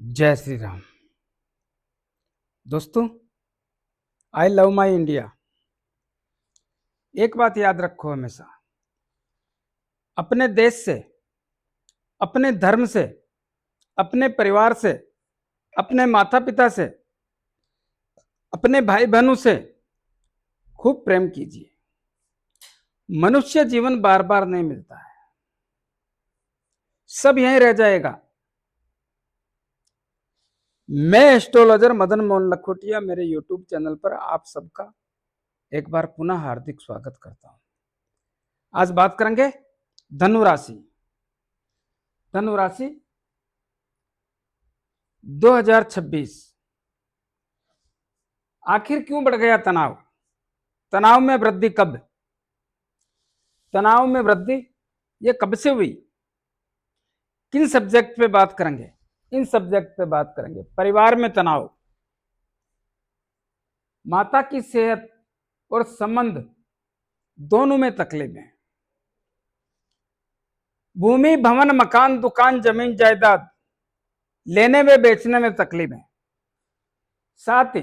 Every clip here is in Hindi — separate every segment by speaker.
Speaker 1: जय श्री राम। दोस्तों, आई लव माई इंडिया। एक बात याद रखो हमेशा, अपने देश से, अपने धर्म से, अपने परिवार से, अपने माता पिता से, अपने भाई बहनों से खूब प्रेम कीजिए। मनुष्य जीवन बार बार नहीं मिलता है, सब यहीं रह जाएगा। मैं एस्ट्रोलॉजर मदन मोहन लखोटिया, मेरे यूट्यूब चैनल पर आप सबका एक बार पुनः हार्दिक स्वागत करता हूं। आज बात करेंगे धनु राशि। धनु राशि 2026 आखिर क्यों बढ़ गया तनाव? तनाव में वृद्धि कब? तनाव में वृद्धि ये कब से हुई? किन सब्जेक्ट पे बात करेंगे? इन सब्जेक्ट पे बात करेंगे। परिवार में तनाव, माता की सेहत और संबंध दोनों में तकलीफें, भूमि भवन मकान दुकान जमीन जायदाद लेने में बेचने में तकलीफें, साथ ही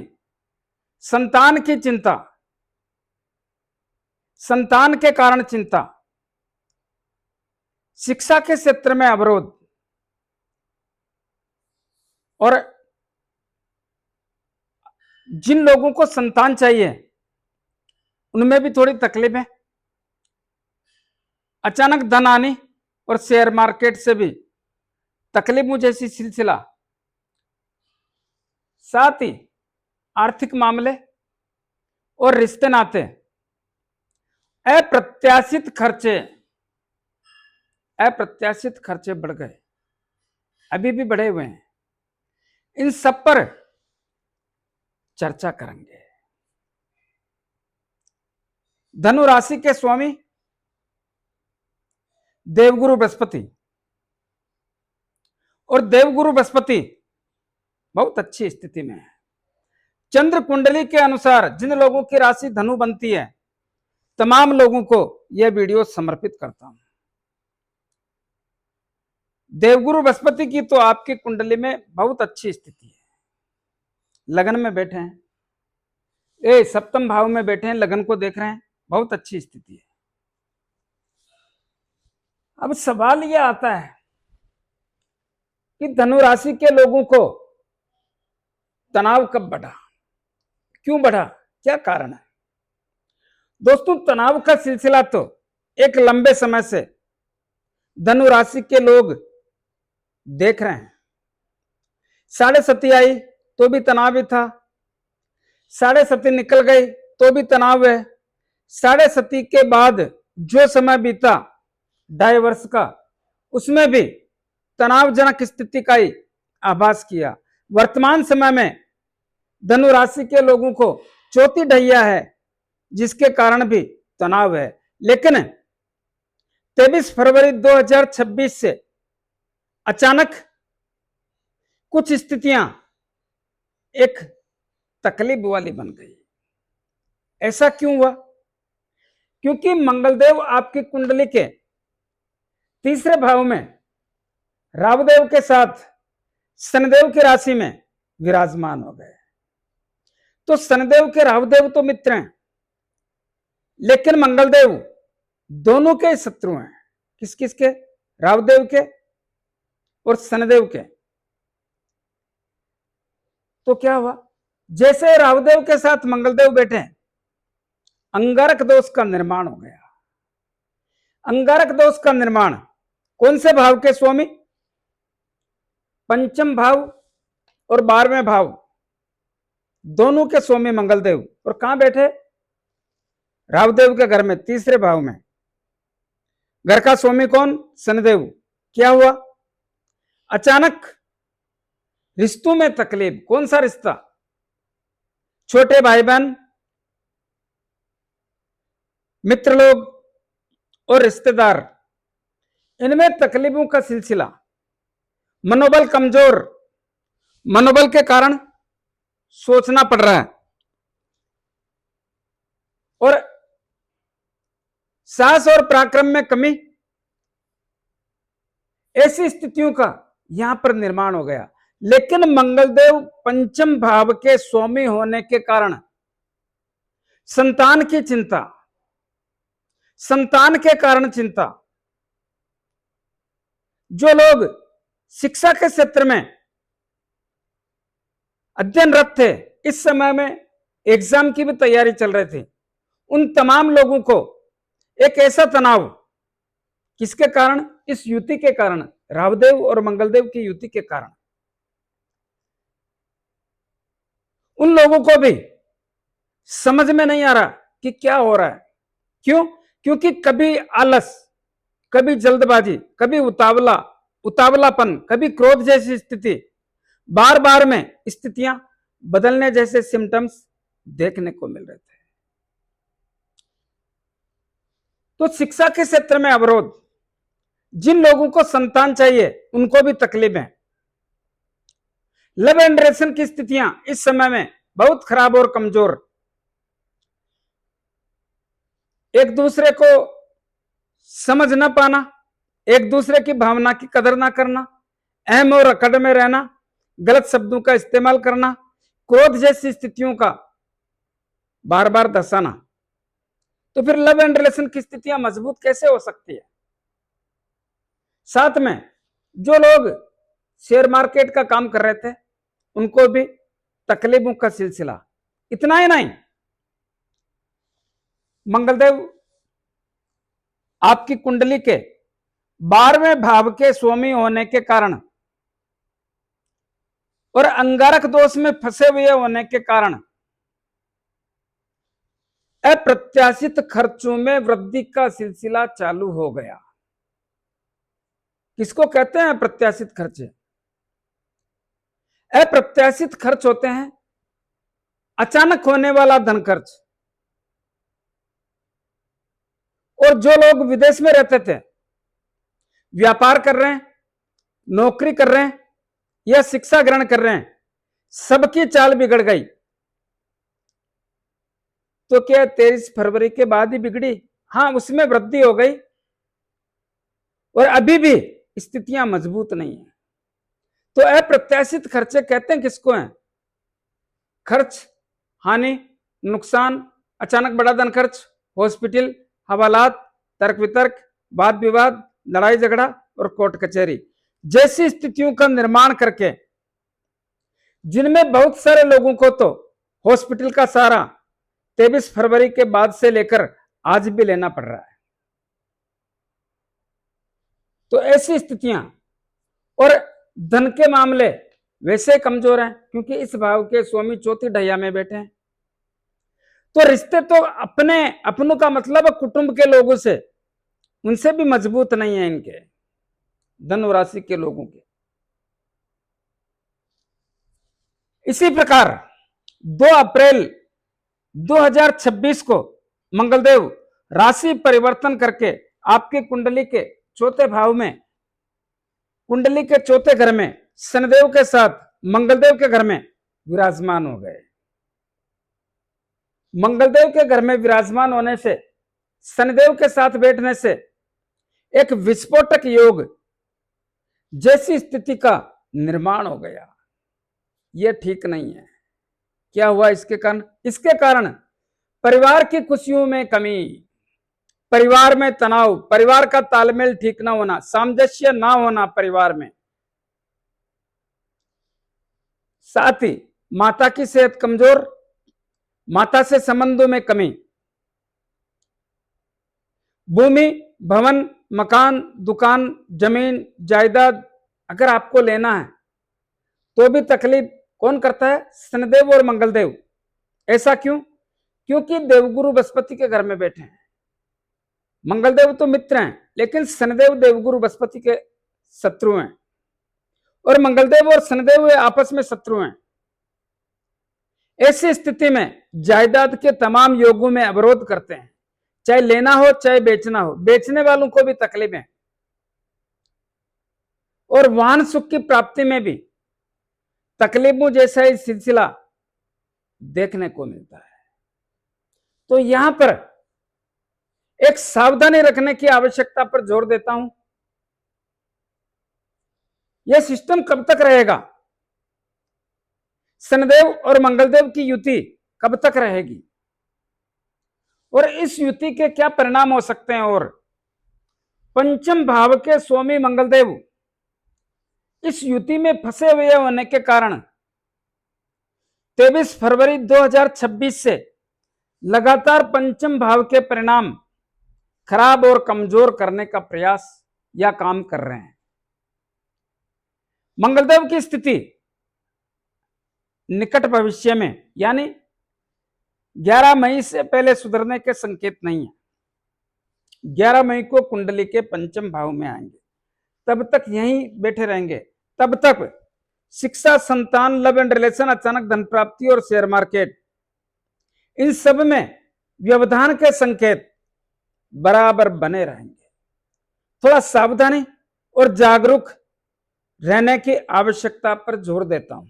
Speaker 1: संतान की चिंता, संतान के कारण चिंता, शिक्षा के क्षेत्र में अवरोध और जिन लोगों को संतान चाहिए उनमें भी थोड़ी तकलीफ है। अचानक धन आने और शेयर मार्केट से भी तकलीफ जैसी सिलसिला, साथ ही आर्थिक मामले और रिश्ते नाते, अप्रत्याशित खर्चे बढ़ गए, अभी भी बढ़े हुए हैं। इन सब पर चर्चा करेंगे। धनु राशि के स्वामी देवगुरु बृहस्पति, और देवगुरु बृहस्पति बहुत अच्छी स्थिति में है। चंद्र कुंडली के अनुसार जिन लोगों की राशि धनु बनती है, तमाम लोगों को यह वीडियो समर्पित करता हूं। देवगुरु बृहस्पति की तो आपकी कुंडली में बहुत अच्छी स्थिति है। लगन में बैठे हैं, सप्तम भाव में बैठे हैं, लगन को देख रहे हैं, बहुत अच्छी स्थिति है। अब सवाल यह आता है कि धनु राशि के लोगों को तनाव कब बढ़ा, क्यों बढ़ा, क्या कारण है? दोस्तों, तनाव का सिलसिला तो एक लंबे समय से धनु राशि के लोग देख रहे हैं। साढ़े सती आई तो भी तनाव ही था, साढ़े सती निकल गई तो भी तनाव है, साढ़े सती के बाद जो समय बीता 2.5 वर्ष का, उसमें भी तनावजनक स्थिति का ही आभास किया। वर्तमान समय में धनु राशि के लोगों को चौथी ढैया है, जिसके कारण भी तनाव है। लेकिन 23 फरवरी 2026 से अचानक कुछ स्थितियां एक तकलीफ वाली बन गई। ऐसा क्यों हुआ? क्योंकि मंगलदेव आपकी कुंडली के तीसरे भाव में राहुदेव के साथ शनिदेव की राशि में विराजमान हो गए। तो शनिदेव के राहुदेव तो मित्र हैं, लेकिन मंगलदेव दोनों के शत्रु हैं। किस किस के? राहुदेव के और शनिदेव के। तो क्या हुआ? जैसे राहुदेव के साथ मंगलदेव बैठे, अंगारक दोष का निर्माण हो गया। अंगारक दोष का निर्माण कौन से भाव के स्वामी? पंचम भाव और 12वें भाव दोनों के स्वामी मंगलदेव, और कहां बैठे? राहुदेव के घर में, तीसरे भाव में। घर का स्वामी कौन? शनिदेव। क्या हुआ? अचानक रिश्तों में तकलीफ। कौन सा रिश्ता? छोटे भाई बहन, मित्र लोग और रिश्तेदार, इनमें तकलीफों का सिलसिला। मनोबल कमजोर, मनोबल के कारण सोचना पड़ रहा है, और साहस और पराक्रम में कमी, ऐसी स्थितियों का यहां पर निर्माण हो गया। लेकिन मंगलदेव पंचम भाव के स्वामी होने के कारण संतान की चिंता, संतान के कारण चिंता, जो लोग शिक्षा के क्षेत्र में अध्ययनरत थे, इस समय में एग्जाम की भी तैयारी चल रही थी, उन तमाम लोगों को एक ऐसा तनाव, किसके कारण? इस युति के कारण, राहुदेव और मंगलदेव की युति के कारण, उन लोगों को भी समझ में नहीं आ रहा कि क्या हो रहा है। क्यों? क्योंकि कभी आलस, कभी जल्दबाजी, कभी उतावलापन, कभी क्रोध जैसी स्थिति, बार बार में स्थितियां बदलने जैसे सिम्टम्स देखने को मिल रहे थे। तो शिक्षा के क्षेत्र में अवरोध, जिन लोगों को संतान चाहिए उनको भी तकलीफ है। लव एंड रिलेशन की स्थितियां इस समय में बहुत खराब और कमजोर, एक दूसरे को समझ न पाना, एक दूसरे की भावना की कदर ना करना, अहम और अकड़ में रहना, गलत शब्दों का इस्तेमाल करना, क्रोध जैसी स्थितियों का बार बार दर्शाना। तो फिर लव एंड रिलेशन की स्थितियां मजबूत कैसे हो सकती है? साथ में जो लोग शेयर मार्केट का काम कर रहे थे उनको भी तकलीफों का सिलसिला। इतना ही नहीं, मंगलदेव आपकी कुंडली के 12वें भाव के स्वामी होने के कारण और अंगारक दोष में फंसे हुए होने के कारण अप्रत्याशित खर्चों में वृद्धि का सिलसिला चालू हो गया। किसको कहते हैं अप्रत्याशित खर्चे? अप्रत्याशित खर्च होते हैं अचानक होने वाला धन खर्च। और जो लोग विदेश में रहते थे, व्यापार कर रहे हैं, नौकरी कर रहे हैं या शिक्षा ग्रहण कर रहे हैं, सबकी चाल बिगड़ गई। तो क्या 23 फरवरी के बाद ही बिगड़ी? हां, उसमें वृद्धि हो गई और अभी भी स्थितियां मजबूत नहीं है। तो अप्रत्याशित खर्चे कहते हैं किसको हैं? खर्च, हानि, नुकसान, अचानक बड़ा धन खर्च, हॉस्पिटल, हवालात, तर्क वितर्क, वाद विवाद, लड़ाई झगड़ा और कोर्ट कचहरी जैसी स्थितियों का निर्माण करके, जिनमें बहुत सारे लोगों को तो हॉस्पिटल का सहारा 23 फरवरी के बाद से लेकर आज भी लेना पड़ रहा है। तो ऐसी स्थितियां, और धन के मामले वैसे कमजोर हैं क्योंकि इस भाव के स्वामी चौथी ढैया में बैठे हैं। तो रिश्ते तो अपनों का मतलब कुटुंब के लोगों से, उनसे भी मजबूत नहीं है इनके, धनु राशि के लोगों के। इसी प्रकार 2 अप्रैल 2026 को मंगलदेव राशि परिवर्तन करके आपकी कुंडली के चौथे भाव में, कुंडली के चौथे घर में शनिदेव के साथ मंगलदेव के घर में विराजमान हो गए। मंगलदेव के घर में विराजमान होने से, शनिदेव के साथ बैठने से एक विस्फोटक योग जैसी स्थिति का निर्माण हो गया। यह ठीक नहीं है। क्या हुआ इसके कारण? इसके कारण परिवार की खुशियों में कमी, परिवार में तनाव, परिवार का तालमेल ठीक ना होना, सामंजस्य ना होना परिवार में, साथ ही माता की सेहत कमजोर, माता से संबंधों में कमी, भूमि, भवन, मकान, दुकान, जमीन, जायदाद अगर आपको लेना है तो भी तकलीफ कौन करता है? शनिदेव और मंगलदेव। ऐसा क्यों? क्योंकि देवगुरु बृहस्पति के घर में बैठे हैं। मंगलदेव तो मित्र हैं, लेकिन शनिदेव देवगुरु बृहस्पति के शत्रु हैं, और मंगलदेव और शनिदेव आपस में शत्रु हैं। ऐसी स्थिति में जायदाद के तमाम योगों में अवरोध करते हैं, चाहे लेना हो चाहे बेचना हो। बेचने वालों को भी तकलीफ है, और वाहन सुख की प्राप्ति में भी तकलीफों जैसा ही सिलसिला देखने को मिलता है। तो यहां पर एक सावधानी रखने की आवश्यकता पर जोर देता हूं। यह सिस्टम कब तक रहेगा? शनिदेव और मंगलदेव की युति कब तक रहेगी और इस युति के क्या परिणाम हो सकते हैं। और पंचम भाव के स्वामी मंगलदेव इस युति में फंसे हुए होने के कारण 23 फरवरी 2026 से लगातार पंचम भाव के परिणाम खराब और कमजोर करने का प्रयास या काम कर रहे हैं। मंगलदेव की स्थिति निकट भविष्य में यानी 11 मई से पहले सुधरने के संकेत नहीं है। 11 मई को कुंडली के पंचम भाव में आएंगे, तब तक यहीं बैठे रहेंगे। तब तक शिक्षा, संतान, लव एंड रिलेशन, अचानक धन प्राप्ति और शेयर मार्केट, इन सब में व्यवधान के संकेत बराबर बने रहेंगे। थोड़ा सावधानी और जागरूक रहने की आवश्यकता पर जोर देता हूं।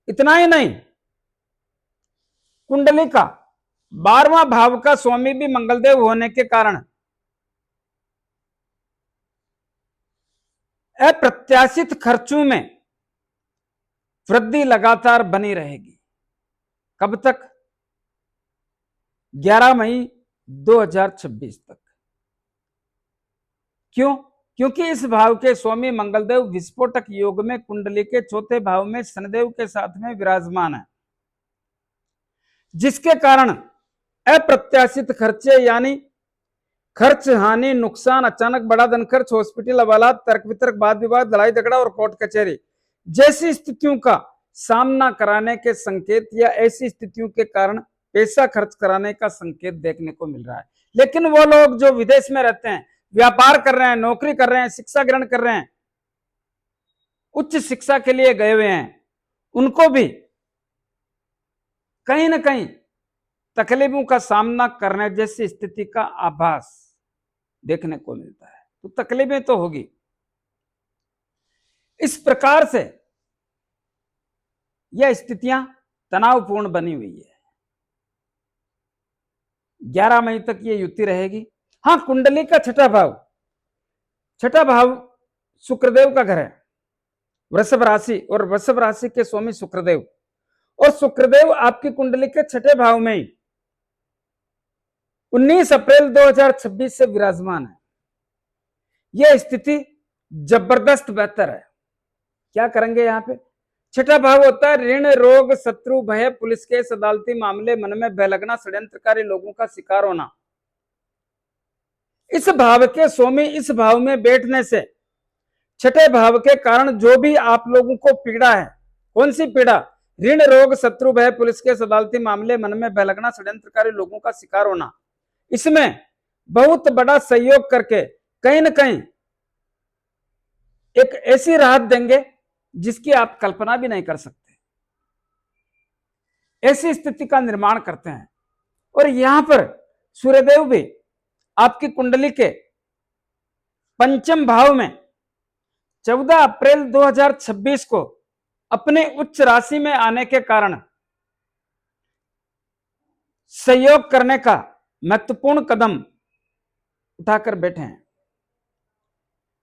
Speaker 1: इतना ही नहीं, कुंडली का 12वां भाव का स्वामी भी मंगलदेव होने के कारण अप्रत्याशित खर्चों में वृद्धि लगातार बनी रहेगी। कब तक? 11 मई 2026 तक। क्यों? क्योंकि इस भाव के स्वामी मंगलदेव विस्फोटक योग में कुंडली के चौथे भाव में शनिदेव के साथ में विराजमान है, जिसके कारण अप्रत्याशित खर्चे यानी खर्च, हानि, नुकसान, अचानक बड़ा धन खर्च, हॉस्पिटल हवालात, तर्क वितर्क, वाद विवाद, लड़ाई झगड़ा और कोर्ट कचहरी जैसी स्थितियों का सामना कराने के संकेत या ऐसी स्थितियों के कारण पैसा खर्च कराने का संकेत देखने को मिल रहा है। लेकिन वो लोग जो विदेश में रहते हैं, व्यापार कर रहे हैं, नौकरी कर रहे हैं, शिक्षा ग्रहण कर रहे हैं, उच्च शिक्षा के लिए गए हुए हैं, उनको भी कहीं ना कहीं तकलीफों का सामना करने जैसी स्थिति का आभास देखने को मिलता है। तो तकलीफें तो होगी। इस प्रकार से यह स्थितियां तनावपूर्ण बनी हुई है। 11 मई तक ये युति रहेगी। हाँ, कुंडली का छठा भाव शुक्रदेव का घर है, वृषभ राशि, और वृषभ राशि के स्वामी शुक्रदेव, और शुक्रदेव आपकी कुंडली के छठे भाव में 19 अप्रैल 2026 से विराजमान है। यह स्थिति जबरदस्त बेहतर है। क्या करेंगे यहां पे? छठा भाव होता है ऋण, रोग, शत्रु, भय, पुलिस केस, अदालती मामले, मन में भय लगना, षड्यंत्रकारी लोगों का शिकार होना। इस भाव के स्वामी इस भाव में बैठने से छठे भाव के कारण जो भी आप लोगों को पीड़ा है, कौन सी पीड़ा? ऋण, रोग, शत्रु, भय, पुलिस केस, अदालती मामले, मन में भय लगना, षड्यंत्रकारी लोगों का शिकार होना, इसमें बहुत बड़ा सहयोग करके कहीं ना कहीं एक ऐसी राहत देंगे जिसकी आप कल्पना भी नहीं कर सकते। ऐसी स्थिति का निर्माण करते हैं। और यहां पर सूर्यदेव भी आपकी कुंडली के पंचम भाव में 14 अप्रैल 2026 को अपने उच्च राशि में आने के कारण सहयोग करने का महत्वपूर्ण कदम उठाकर बैठे हैं।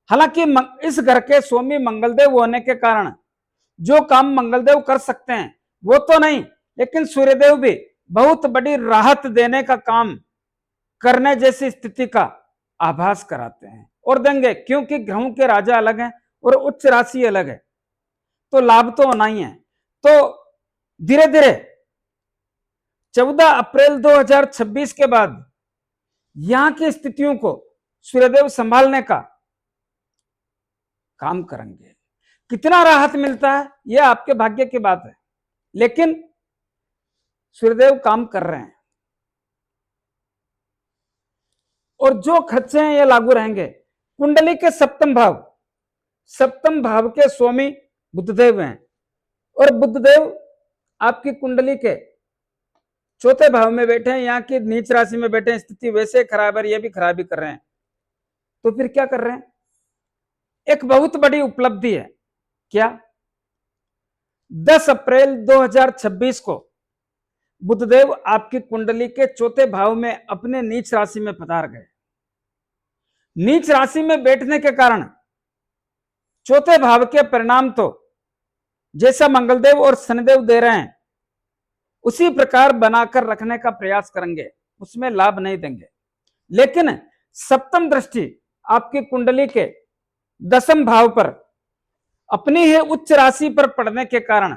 Speaker 1: हालांकि इस घर के स्वामी मंगलदेव होने के कारण जो काम मंगलदेव कर सकते हैं वो तो नहीं, लेकिन सूर्यदेव भी बहुत बड़ी राहत देने का काम करने जैसी स्थिति का आभास कराते हैं और देंगे, क्योंकि ग्रहों के राजा अलग हैं और उच्च राशि अलग है, तो लाभ तो होना ही है। तो धीरे धीरे 14 अप्रैल 2026 के बाद यहां की स्थितियों को सूर्यदेव संभालने का काम करेंगे। कितना राहत मिलता है यह आपके भाग्य की बात है, लेकिन सूर्यदेव काम कर रहे हैं और जो खर्चे हैं ये लागू रहेंगे। कुंडली के सप्तम भाव के स्वामी बुधदेव हैं और बुधदेव आपकी कुंडली के चौथे भाव में बैठे हैं, यहाँ की नीच राशि में बैठे हैं। स्थिति वैसे खराब है, ये भी खराबी कर रहे हैं। तो फिर क्या कर रहे हैं? एक बहुत बड़ी उपलब्धि है। क्या? 10 अप्रैल 2026 को बुधदेव आपकी कुंडली के चौथे भाव में अपने नीच राशि में पधार गए। नीच राशि में बैठने के कारण चौथे भाव के परिणाम तो जैसा मंगलदेव और शनिदेव दे रहे हैं उसी प्रकार बनाकर रखने का प्रयास करेंगे, उसमें लाभ नहीं देंगे। लेकिन सप्तम दृष्टि आपकी कुंडली के 10वें भाव पर अपनी ही उच्च राशि पर पड़ने के कारण,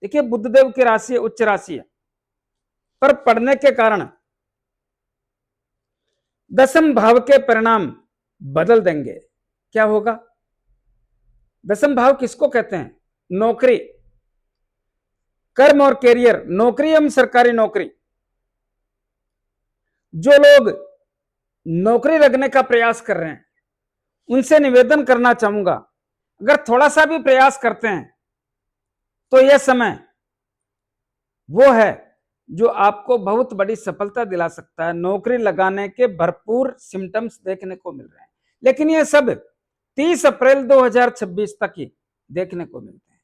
Speaker 1: देखिए बुधदेव की राशि उच्च राशि है, पर पड़ने के कारण 10वें भाव के परिणाम बदल देंगे। क्या होगा? 10वें भाव किसको कहते हैं? नौकरी, कर्म और कैरियर, नौकरी एवं सरकारी नौकरी। जो लोग नौकरी लगने का प्रयास कर रहे हैं उनसे निवेदन करना चाहूंगा, अगर थोड़ा सा भी प्रयास करते हैं तो यह समय वो है जो आपको बहुत बड़ी सफलता दिला सकता है। नौकरी लगाने के भरपूर सिम्टम्स देखने को मिल रहे हैं, लेकिन ये सब 30 अप्रैल 2026 तक ही देखने को मिलते हैं।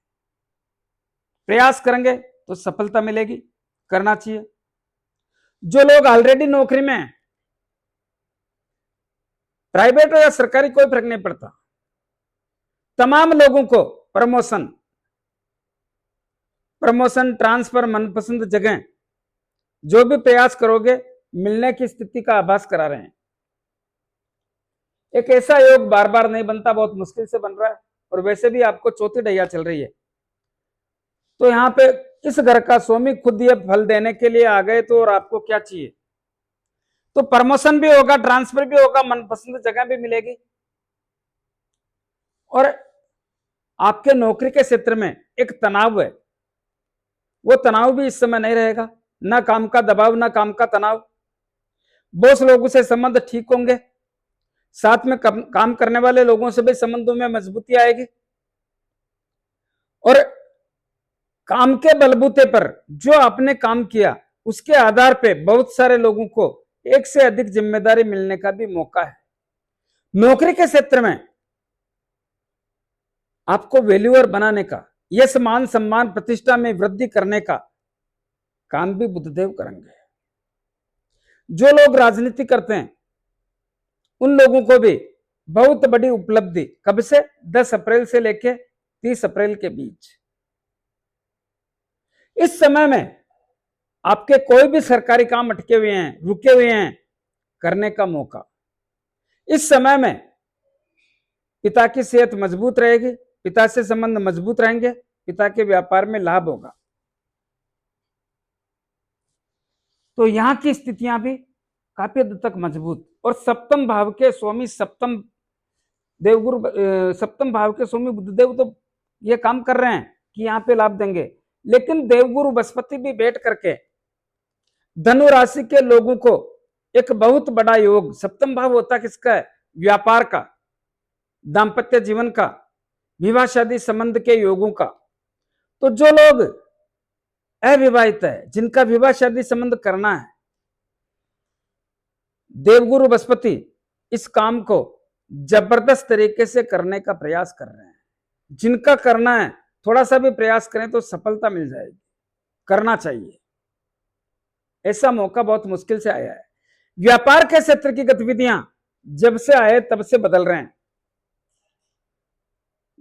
Speaker 1: प्रयास करेंगे तो सफलता मिलेगी, करना चाहिए। जो लोग ऑलरेडी नौकरी में हैं, प्राइवेट हो या सरकारी कोई फर्क नहीं पड़ता, तमाम लोगों को प्रमोशन ट्रांसफर, मनपसंद जगह जो भी प्रयास करोगे मिलने की स्थिति का आभास करा रहे हैं। एक ऐसा योग बार बार नहीं बनता, बहुत मुश्किल से बन रहा है, और वैसे भी आपको चौथी ढैया चल रही है, तो यहां पे इस घर का स्वामी खुद ये फल देने के लिए आ गए, तो और आपको क्या चाहिए? तो प्रमोशन भी होगा, ट्रांसफर भी होगा, मनपसंद जगह भी मिलेगी, और आपके नौकरी के क्षेत्र में एक तनाव है, वो तनाव भी इस समय नहीं रहेगा। ना काम का दबाव, ना काम का तनाव। बॉस लोगों से संबंध ठीक होंगे, साथ में काम करने वाले लोगों से भी संबंधों में मजबूती आएगी, और काम के बलबूते पर जो आपने काम किया उसके आधार पे बहुत सारे लोगों को एक से अधिक जिम्मेदारी मिलने का भी मौका है। नौकरी के क्षेत्र में आपको वैल्यूअर बनाने का, यश, मान, सम्मान, प्रतिष्ठा में वृद्धि करने का काम भी बुधदेव करेंगे। जो लोग राजनीति करते हैं उन लोगों को भी बहुत बड़ी उपलब्धि, कब से? 10 अप्रैल से लेकर 30 अप्रैल के बीच। इस समय में आपके कोई भी सरकारी काम अटके हुए हैं, रुके हुए हैं, करने का मौका। इस समय में पिता की सेहत मजबूत रहेगी, पिता से संबंध मजबूत रहेंगे, पिता के व्यापार में लाभ होगा। तो यहां की स्थितियां भी काफी हद तक मजबूत, और सप्तम भाव के स्वामी, सप्तम भाव के स्वामी बुधदेव तो ये काम कर रहे हैं कि यहाँ पे लाभ देंगे, लेकिन देवगुरु बृहस्पति भी बैठ करके धनु राशि के लोगों को एक बहुत बड़ा योग, सप्तम भाव होता किसका है? व्यापार का, दाम्पत्य जीवन का, विवाह शादी संबंध के योगों का। तो जो लोग अविवाहित है, जिनका विवाह शादी संबंध करना है, देवगुरु बृहस्पति इस काम को जबरदस्त तरीके से करने का प्रयास कर रहे हैं। जिनका करना है थोड़ा सा भी प्रयास करें तो सफलता मिल जाएगी, करना चाहिए। ऐसा मौका बहुत मुश्किल से आया है। व्यापार के क्षेत्र की गतिविधियां जब से आए तब से बदल रहे हैं।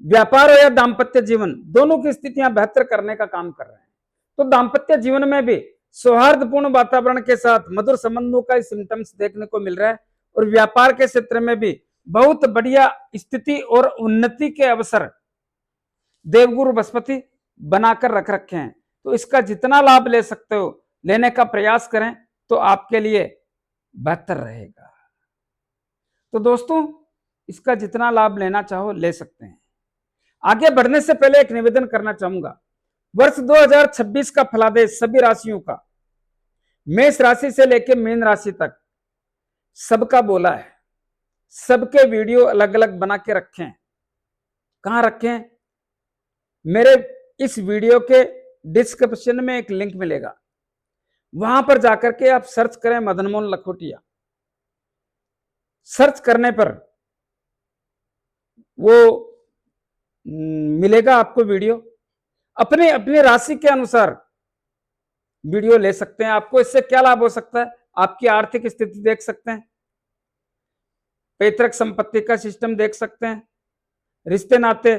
Speaker 1: व्यापार हो या दाम्पत्य जीवन, दोनों की स्थितियां बेहतर करने का काम कर रहे हैं। तो दाम्पत्य जीवन में भी सौहार्दपूर्ण वातावरण के साथ मधुर संबंधों का सिम्टम्स देखने को मिल रहा है, और व्यापार के क्षेत्र में भी बहुत बढ़िया स्थिति और उन्नति के अवसर देवगुरु बृहस्पति बनाकर रख रखे हैं। तो इसका जितना लाभ ले सकते हो लेने का प्रयास करें तो आपके लिए बेहतर रहेगा। तो दोस्तों, इसका जितना लाभ लेना चाहो ले सकते हैं। आगे बढ़ने से पहले एक निवेदन करना चाहूंगा, वर्ष 2026 का फलादेश सभी राशियों का, मेष राशि से लेकर मीन राशि तक सबका बोला है। सबके वीडियो अलग अलग बना के रखे हैं। कहां रखे हैं? मेरे इस वीडियो के डिस्क्रिप्शन में एक लिंक मिलेगा, वहां पर जाकर के आप सर्च करें मदन मोहन लखोटिया। सर्च करने पर वो मिलेगा आपको वीडियो। अपने अपने राशि के अनुसार वीडियो ले सकते हैं। आपको इससे क्या लाभ हो सकता है? आपकी आर्थिक स्थिति देख सकते हैं, पैतृक संपत्ति का सिस्टम देख सकते हैं, रिश्ते नाते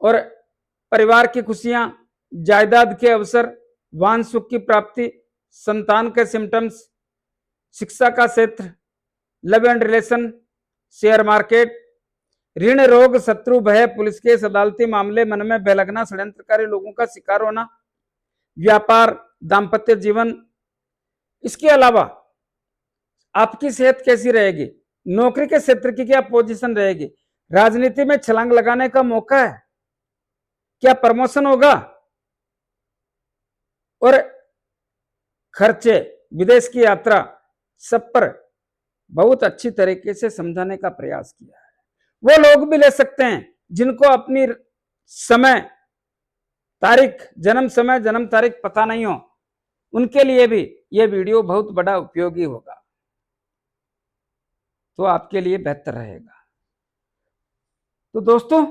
Speaker 1: और परिवार की खुशियां, जायदाद के अवसर, वाहन सुख की प्राप्ति, संतान के सिम्टम्स, शिक्षा का क्षेत्र, love and relation, share market, ऋण, रोग, शत्रु, भय, पुलिस केस, अदालती मामले, मन में भय लगना, षड्यंत्रकारी लोगों का शिकार होना, व्यापार, दाम्पत्य जीवन। इसके अलावा आपकी सेहत कैसी रहेगी, नौकरी के क्षेत्र की क्या पोजीशन रहेगी, राजनीति में छलांग लगाने का मौका है, क्या प्रमोशन होगा, और खर्चे, विदेश की यात्रा, सब पर बहुत अच्छी तरीके से समझाने का प्रयास किया है। वो लोग भी ले सकते हैं जिनको अपनी समय तारीख, जन्म समय, जन्म तारीख पता नहीं हो, उनके लिए भी यह वीडियो बहुत बड़ा उपयोगी होगा, तो आपके लिए बेहतर रहेगा। तो दोस्तों,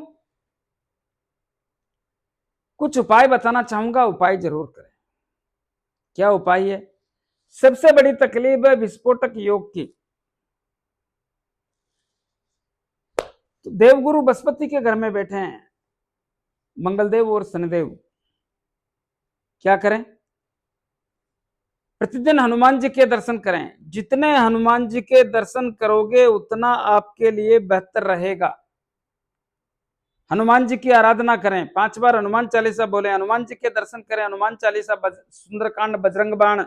Speaker 1: कुछ उपाय बताना चाहूंगा, उपाय जरूर करें। क्या उपाय है? सबसे बड़ी तकलीफ है विस्फोटक योग की। तो देवगुरु बृहस्पति के घर में बैठे हैं मंगलदेव और शनिदेव। क्या करें? प्रतिदिन हनुमान जी के दर्शन करें। जितने हनुमान जी के दर्शन करोगे उतना आपके लिए बेहतर रहेगा। हनुमान जी की आराधना करें, 5 बार हनुमान चालीसा बोले, हनुमान जी के दर्शन करें, हनुमान चालीसा, सुंदरकांड, बजरंग बाण,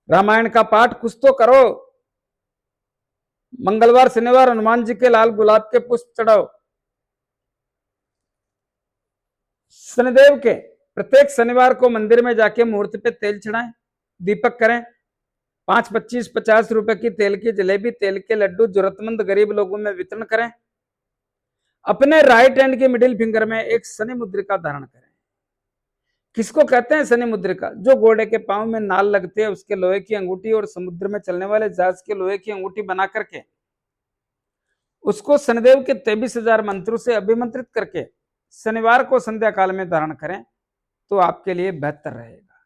Speaker 1: रामायण का पाठ कुछ तो करो। मंगलवार शनिवार हनुमान जी के लाल गुलाब के पुष्प चढ़ाओ। शनिदेव के प्रत्येक शनिवार को मंदिर में जाके मूर्ति पे तेल चढ़ाएं, दीपक करें। 5, 25, 50 रुपए की तेल की जलेबी, तेल के लड्डू जरूरतमंद गरीब लोगों में वितरण करें। अपने राइट हैंड के मिडिल फिंगर में एक शनि मुद्रिका धारण करें। किसको कहते हैं शनि मुद्रिका? जो घोड़े के पांव में नाल लगते हैं उसके लोहे की अंगूठी, और समुद्र में चलने वाले जहाज के लोहे की अंगूठी बना करके उसको शनिदेव के 23,000 मंत्रों से अभिमंत्रित करके शनिवार को संध्या काल में धारण करें तो आपके लिए बेहतर रहेगा।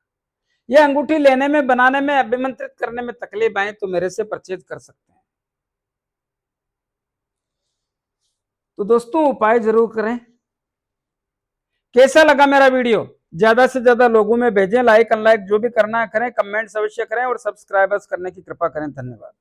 Speaker 1: यह अंगूठी लेने में, बनाने में, अभिमंत्रित करने में तकलीफ आए तो मेरे से परचेज कर सकते हैं। तो दोस्तों, उपाय जरूर करें। कैसा लगा मेरा वीडियो? ज्यादा से ज्यादा लोगों में भेजें, लाइक अनलाइक जो भी करना है करें, कमेंट्स अवश्य करें और सब्सक्राइबर्स करने की कृपा करें। धन्यवाद।